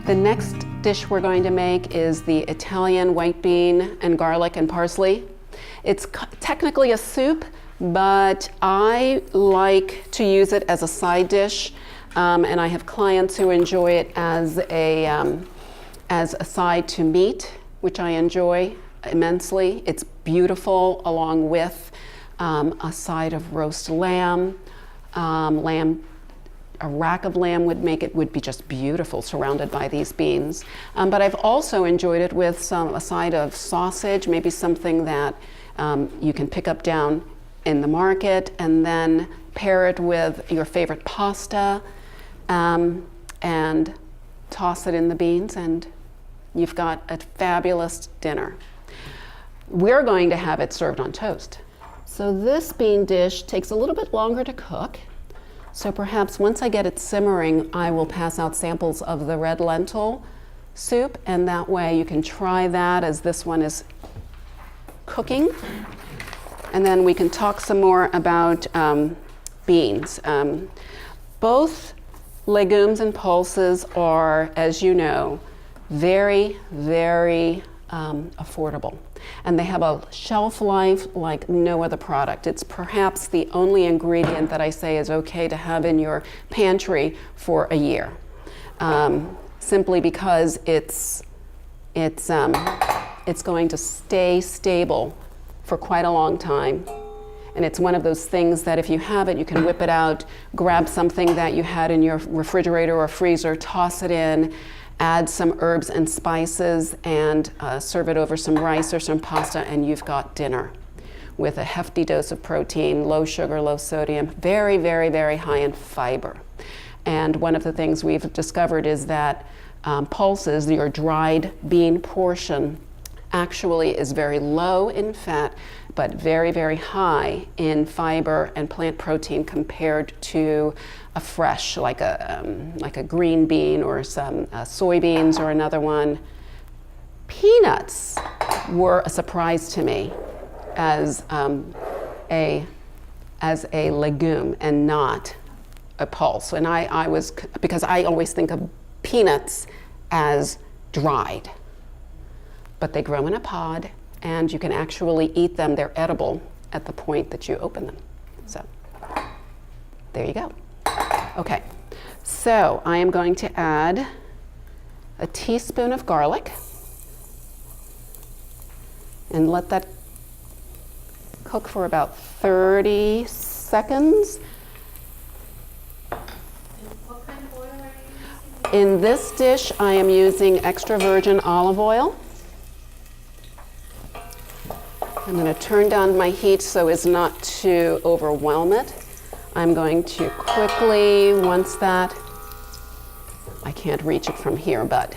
The next dish we're going to make is the Italian white bean and garlic and parsley. It's technically a soup, but I like to use it as a side dish, and I have clients who enjoy it as a side to meat, which I enjoy immensely. It's beautiful along with a side of roast lamb. A rack of lamb would be just beautiful surrounded by these beans. But I've also enjoyed it with a side of sausage, maybe something that you can pick up down in the market, and then pair it with your favorite pasta and toss it in the beans, and you've got a fabulous dinner. We're going to have it served on toast. So this bean dish takes a little bit longer to cook. So perhaps once I get it simmering, I will pass out samples of the red lentil soup, and that way you can try that as this one is cooking. And then we can talk some more about beans. Both legumes and pulses are, as you know, very, very affordable. And they have a shelf life like no other product. It's perhaps the only ingredient that I say is okay to have in your pantry for a year, simply because it's going to stay stable for quite a long time. And it's one of those things that if you have it, you can whip it out, grab something that you had in your refrigerator or freezer, toss it in, add some herbs and spices, and serve it over some rice or some pasta, and you've got dinner with a hefty dose of protein, low sugar, low sodium, very, very, very high in fiber. And one of the things we've discovered is that pulses, your dried bean portion, actually is very low in fat, but very, very high in fiber and plant protein compared to a fresh, like a green bean or some soybeans or another one. Peanuts were a surprise to me as a legume and not a pulse. And I was, because I always think of peanuts as dried, but they grow in a pod and you can actually eat them. They're edible at the point that you open them. So there you go. Okay, so I am going to add a teaspoon of garlic and let that cook for about 30 seconds. What kind of oil are you using? In this dish, I am using extra virgin olive oil. I'm going to turn down my heat so as not to overwhelm it. I'm going to quickly, once that, I can't reach it from here, and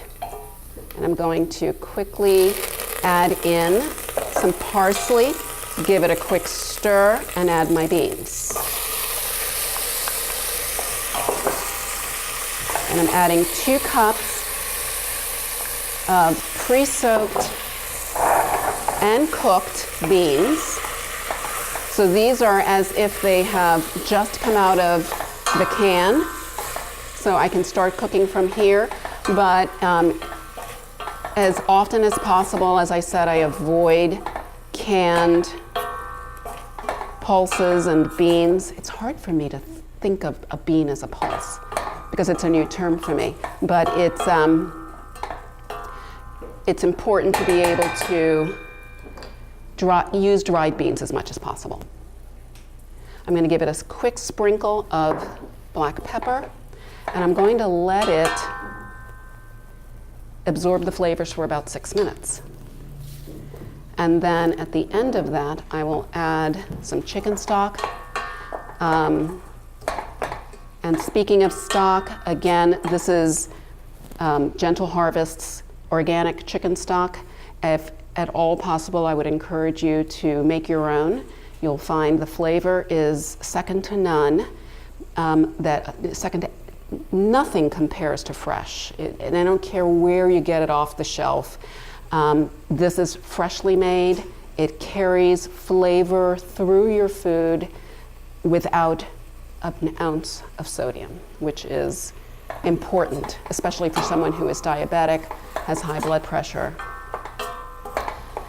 I'm going to quickly add in some parsley, give it a quick stir, and add my beans. And I'm adding 2 cups of pre-soaked and cooked beans. So these are as if they have just come out of the can. So I can start cooking from here, but as often as possible, as I said, I avoid canned pulses and beans. It's hard for me to think of a bean as a pulse because it's a new term for me, but it's important to be able to use dried beans as much as possible. I'm going to give it a quick sprinkle of black pepper, and I'm going to let it absorb the flavors for about 6 minutes. And then at the end of that, I will add some chicken stock. And speaking of stock, again, this is Gentle Harvest's organic chicken stock. If at all possible, I would encourage you to make your own. You'll find the flavor is second to none. Nothing compares to fresh. And I don't care where you get it off the shelf. This is freshly made. It carries flavor through your food without an ounce of sodium, which is important, especially for someone who is diabetic, has high blood pressure.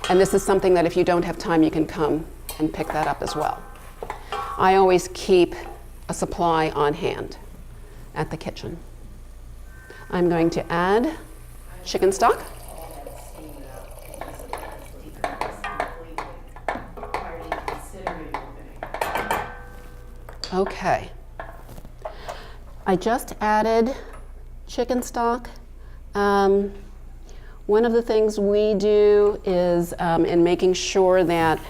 And this is something that if you don't have time, you can come and pick that up as well. I always keep a supply on hand at the kitchen. I'm going to add chicken stock. Okay. I just added chicken stock. One of the things we do is in making sure that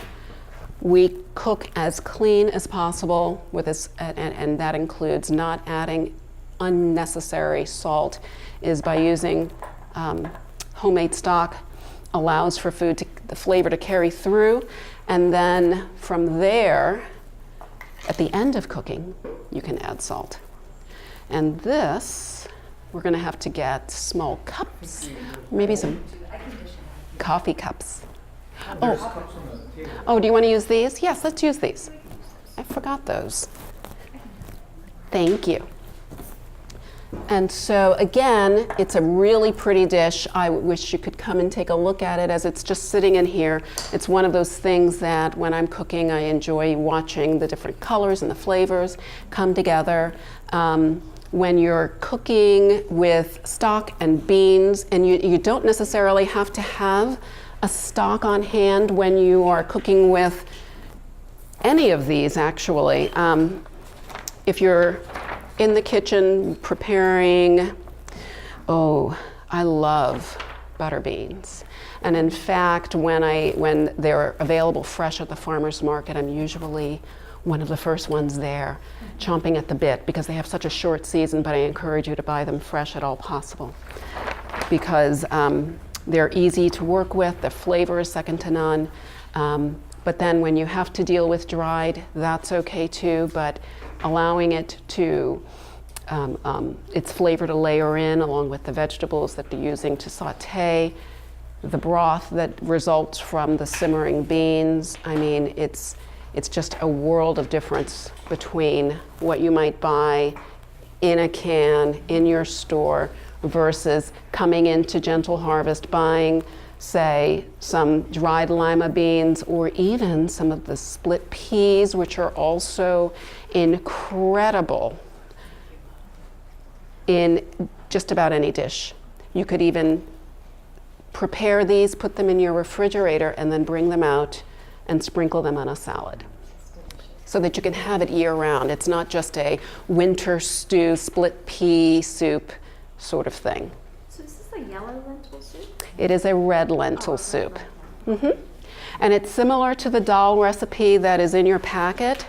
we cook as clean as possible with this, and that includes not adding unnecessary salt, is by using homemade stock. Allows for the flavor to carry through, and then from there, at the end of cooking, you can add salt. And this, we're going to have to get small cups, maybe some coffee cups. Oh, do you want to use these? Yes, let's use these. I forgot those. Thank you. And so again, it's a really pretty dish. I wish you could come and take a look at it as it's just sitting in here. It's one of those things that when I'm cooking, I enjoy watching the different colors and the flavors come together. When you're cooking with stock and beans, and you don't necessarily have to have a stock on hand when you are cooking with any of these, actually. If you're in the kitchen preparing, I love butter beans. And in fact, when they're available fresh at the farmer's market, I'm usually one of the first ones there, chomping at the bit, because they have such a short season, but I encourage you to buy them fresh at all possible. Because they're easy to work with, the flavor is second to none. But then when you have to deal with dried, that's okay too, but allowing it to, its flavor to layer in along with the vegetables that they're using to saute, the broth that results from the simmering beans. I mean, it's just a world of difference between what you might buy in a can in your store versus coming into Gentle Harvest, buying, say, some dried lima beans, or even some of the split peas, which are also incredible in just about any dish. You could even prepare these, put them in your refrigerator, and then bring them out and sprinkle them on a salad so that you can have it year round. It's not just a winter stew, split pea soup sort of thing. So is this a yellow lentil soup? It is a red lentil soup. And it's similar to the dal recipe that is in your packet.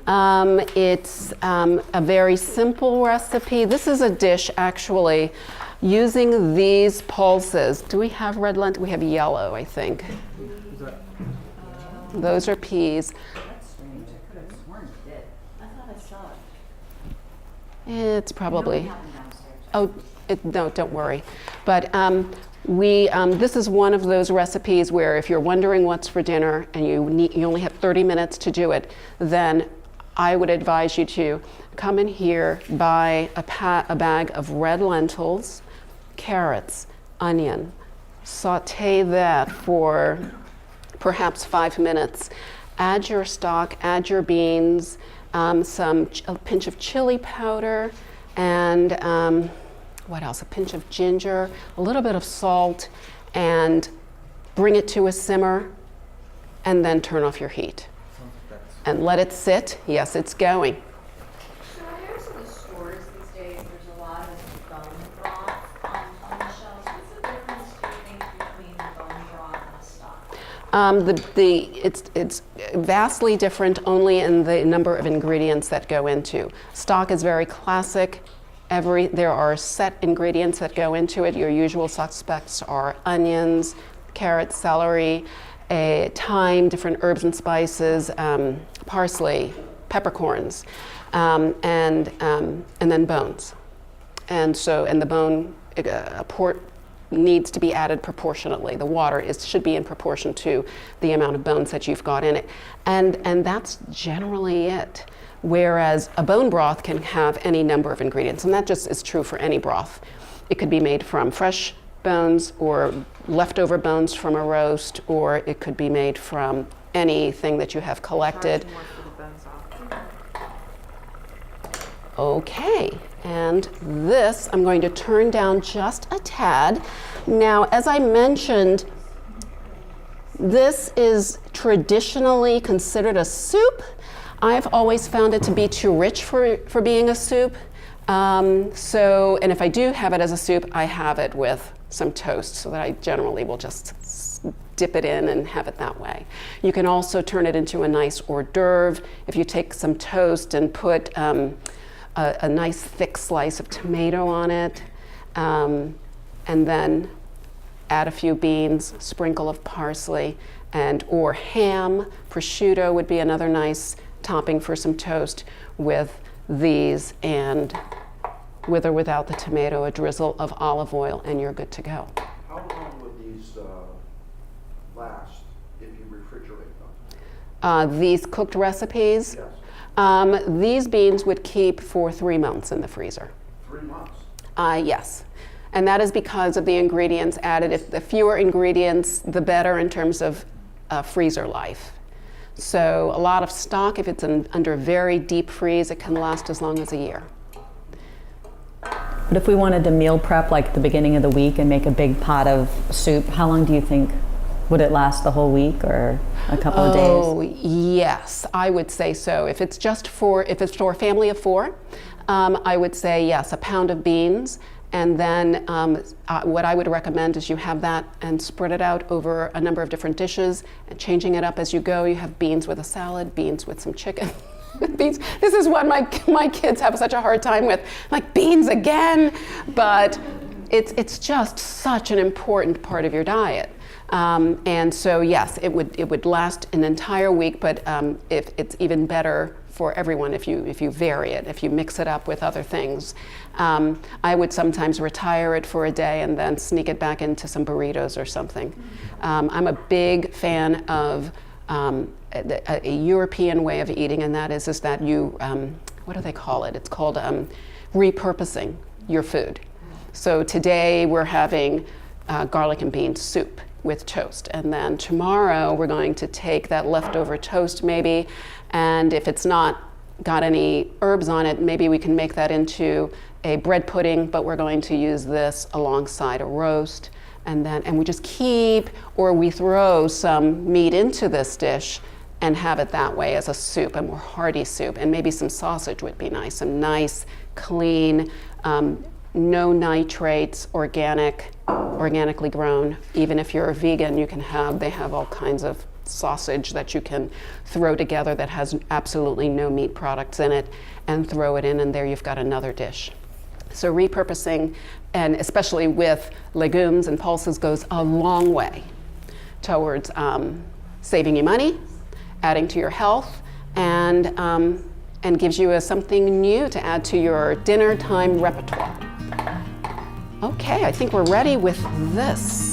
It's a very simple recipe. This is a dish actually using these pulses. Do we have red lentil? We have yellow, I think. Those are peas. That's strange. I could have sworn it did. I thought I saw it. It's probably. Downstairs. No, don't worry. But this is one of those recipes where if you're wondering what's for dinner and you only have 30 minutes to do it, then I would advise you to come in here, buy a bag of red lentils, carrots, onion, saute that for perhaps 5 minutes. Add your stock, add your beans, a pinch of chili powder, and what else? A pinch of ginger, a little bit of salt, and bring it to a simmer, and then turn off your heat. And let it sit. Yes, it's going. So I noticed in the stores these days, there's a lot of bone broth on the shelves. What's the difference, do you think, between the bone broth and the stock? It's vastly different only in the number of ingredients that go into. Stock is very classic. There are set ingredients that go into it. Your usual suspects are onions, carrots, celery, thyme, different herbs and spices, parsley, peppercorns, and then bones. And the bone needs to be added proportionately. The water should be in proportion to the amount of bones that you've got in it. And that's generally it. whereas a bone broth can have any number of ingredients, and that just is true for any broth. It could be made from fresh bones or leftover bones from a roast, or it could be made from anything that you have collected. Okay, and this I'm going to turn down just a tad. Now, as I mentioned, this is traditionally considered a soup. I've always found it to be too rich for being a soup. And if I do have it as a soup, I have it with some toast, so that I generally will just dip it in and have it that way. You can also turn it into a nice hors d'oeuvre. If you take some toast and put a nice thick slice of tomato on it, and then add a few beans, sprinkle of parsley, or ham. Prosciutto would be another nice topping for some toast with these, and with or without the tomato, a drizzle of olive oil, and you're good to go. How long would these last if you refrigerate them? These cooked recipes, Yes. These beans would keep for 3 months in the freezer. 3 months? Yes. And that is because of the ingredients added. If the fewer ingredients, the better in terms of freezer life. So a lot of stock, if it's under very deep freeze, it can last as long as a year. But if we wanted to meal prep like at the beginning of the week and make a big pot of soup, how long do you think? Would it last the whole week or a couple of days? Oh, yes, I would say so. If it's for a family of 4, I would say yes, a pound of beans. And then what I would recommend is you have that and spread it out over a number of different dishes and changing it up as you go. You have beans with a salad, beans with some chicken. Beans. This is what my kids have such a hard time with. Like, beans again? But it's just such an important part of your diet. And so yes, it would last an entire week, but if it's even better for everyone if you vary it, if you mix it up with other things. I would sometimes retire it for a day and then sneak it back into some burritos or something. I'm a big fan of a European way of eating, and that is that you, what do they call it? It's called repurposing your food. So today we're having garlic and bean soup with toast, and then tomorrow we're going to take that leftover toast maybe, and if it's not got any herbs on it, maybe we can make that into a bread pudding, but we're going to use this alongside a roast, and we just keep, or we throw some meat into this dish and have it that way as a soup, a more hearty soup, and maybe some sausage would be nice, some nice, clean, no nitrates, organically grown. Even if you're a vegan, they have all kinds of sausage that you can throw together that has absolutely no meat products in it, and throw it in, and there you've got another dish. So repurposing, and especially with legumes and pulses, goes a long way towards saving you money, adding to your health, and gives you something new to add to your dinner time repertoire. Okay, I think we're ready with this.